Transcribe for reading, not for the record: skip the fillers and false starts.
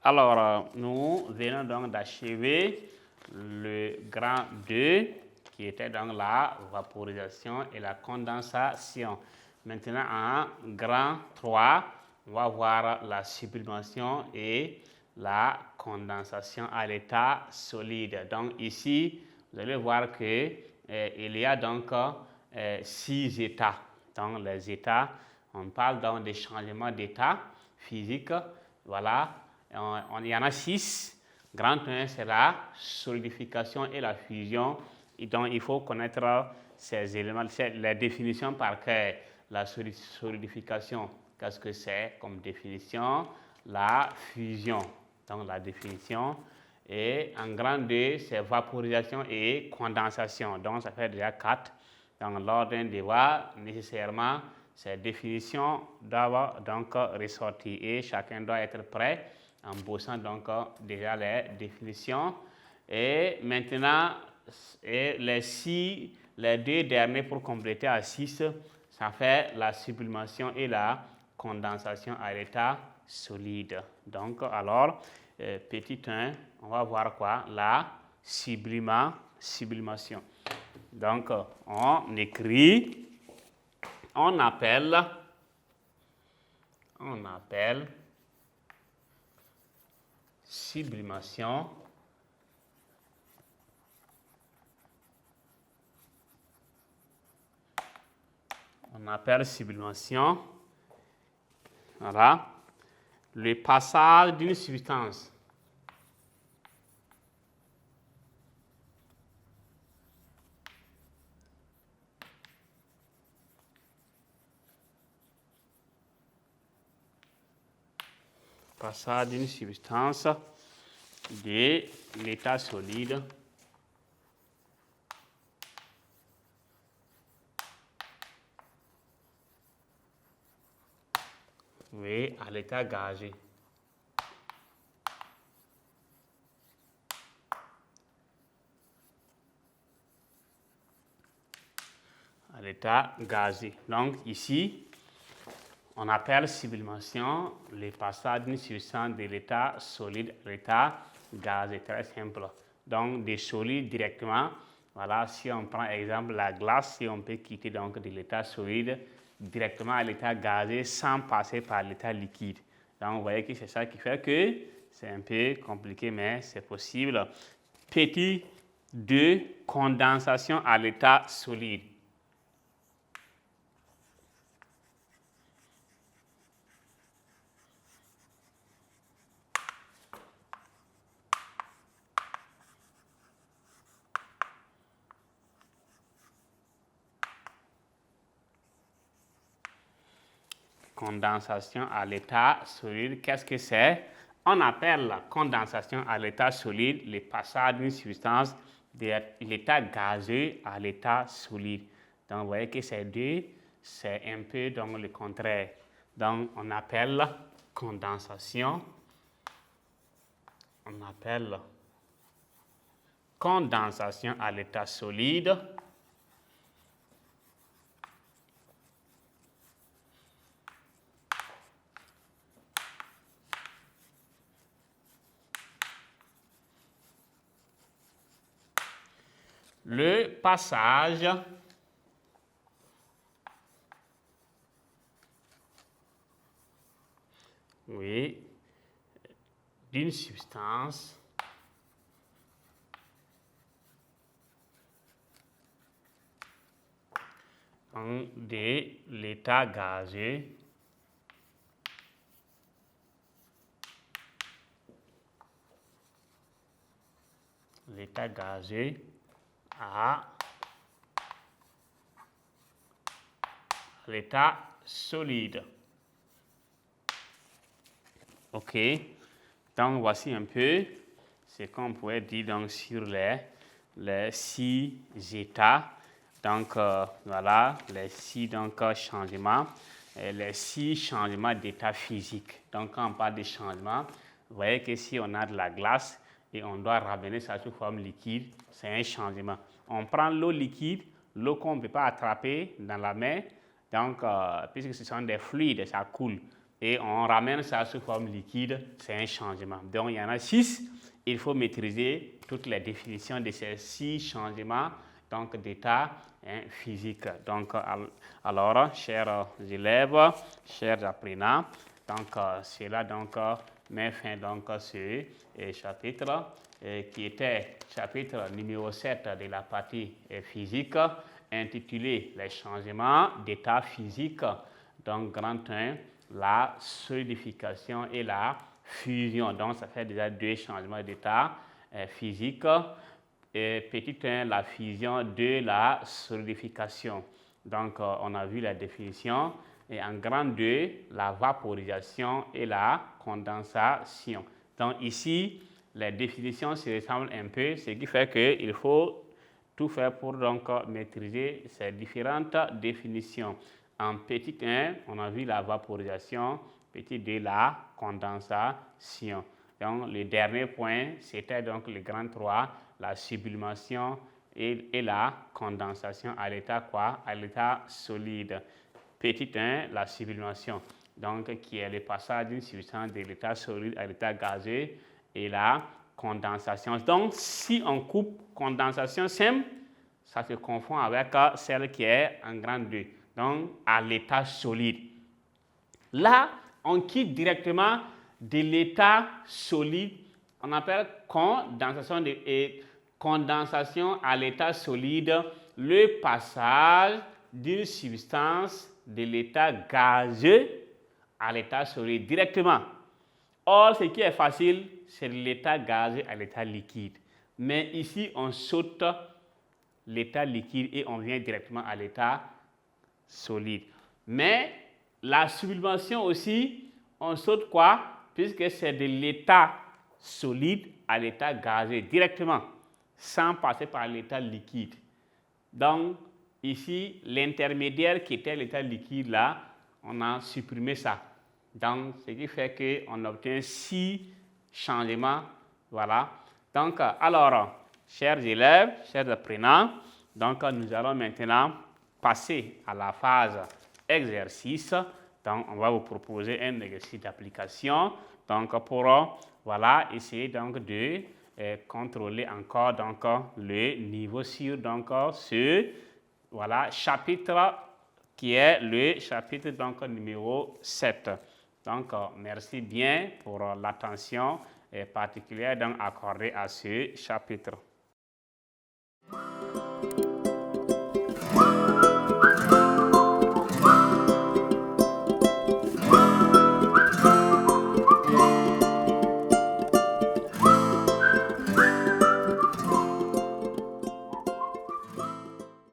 Alors, nous venons donc d'achever le grand 2 qui était donc la vaporisation et la condensation. Maintenant, en grand 3, on va voir la sublimation et la condensation à l'état solide. Donc ici, vous allez voir que il y a donc 6 états. Donc les états, on parle donc des changements d'état physique. Voilà, il y en a 6. Grand 1, c'est la solidification et la fusion. Et donc il faut connaître ces éléments, les définitions par cœur. La solidification, qu'est-ce que c'est comme définition? La fusion, donc la définition. Et en grand 2, c'est vaporisation et condensation. Donc ça fait déjà 4. Dans l'ordre des voies, nécessairement, ces définitions doivent donc ressortir et chacun doit être prêt en bossant donc déjà les définitions. Et maintenant, les 2 derniers pour compléter à 6, ça fait la sublimation et la condensation à l'état solide. Donc, alors, petit 1, on va voir quoi? La sublimation. Donc, on écrit, on appelle sublimation voilà, le passage d'une substance de l'état solide à l'état gazeux. À l'état gazeux. Donc ici, on appelle sublimation le passage d'une substance de l'état solide à l'état gazeux. Très simple. Donc des solides directement. Voilà, si on prend exemple la glace, si on peut quitter donc de l'état solide directement à l'état gazeux sans passer par l'état liquide. Donc vous voyez que c'est ça qui fait que c'est un peu compliqué, mais c'est possible. Petit 2, condensation à l'état solide. Condensation à l'état solide, qu'est-ce que c'est? On appelle la condensation à l'état solide le passage d'une substance de l'état gazeux à l'état solide. Donc, vous voyez que ces deux, c'est un peu donc, le contraire. Donc, on appelle condensation à l'état solide. Le passage d'une substance de l'état gazeux à l'état solide. OK. Donc, voici un peu ce qu'on pourrait dire donc, sur les 6 états. Donc, voilà, les 6 changements, les 6 changements d'état physique. Donc, quand on parle de changements, vous voyez que si on a de la glace et on doit ramener ça sous forme liquide, c'est un changement. On prend l'eau liquide, l'eau qu'on ne peut pas attraper dans la main, donc, puisque ce sont des fluides, ça coule. et on ramène ça sous forme liquide, c'est un changement. Donc, il y en a 6. Il faut maîtriser toutes les définitions de ces 6 changements d'état physique. Donc, alors, chers élèves, chers apprenants, cela met fin à ce chapitre qui était chapitre numéro 7 de la partie physique, intitulé Les changements d'état physique. Donc, grand 1, la solidification et la fusion. Donc, ça fait déjà 2 changements d'état physique. Et petit 1, la fusion, 2, la solidification. Donc, on a vu la définition. Et en grand 2, la vaporisation et la condensation. Donc, ici, les définitions se ressemblent un peu, ce qui fait qu'il faut tout faire pour maîtriser ces différentes définitions. En petit 1, on a vu la vaporisation, petit 2, la condensation. Donc, le dernier point, c'était donc le grand 3, la sublimation et la condensation à l'état quoi? À l'état solide. Petit 1, la sublimation, donc qui est le passage d'une substance de l'état solide à l'état gazeux, et la condensation. Donc, si on coupe condensation simple, ça se confond avec celle qui est en grand 2, donc à l'état solide. Là, on quitte directement de l'état solide, on appelle condensation à l'état solide, le passage d'une substance de l'état gazeux à l'état solide directement. Or, ce qui est facile, c'est l'état gazeux à l'état liquide. Mais ici, on saute l'état liquide et on vient directement à l'état solide. Mais la sublimation aussi, on saute quoi? Puisque c'est de l'état solide à l'état gazeux directement, sans passer par l'état liquide. Donc, ici, l'intermédiaire qui était l'état liquide là, on a supprimé ça. Donc, ce qui fait qu'on obtient 6 changements. Voilà. Donc, alors, chers élèves, chers apprenants, donc nous allons maintenant passer à la phase exercice. Donc, on va vous proposer un exercice d'application. Donc, pour voilà, essayer de contrôler encore le niveau sur ce voilà, chapitre qui est le chapitre numéro 7. Donc, merci bien pour l'attention particulière accordée à ce chapitre.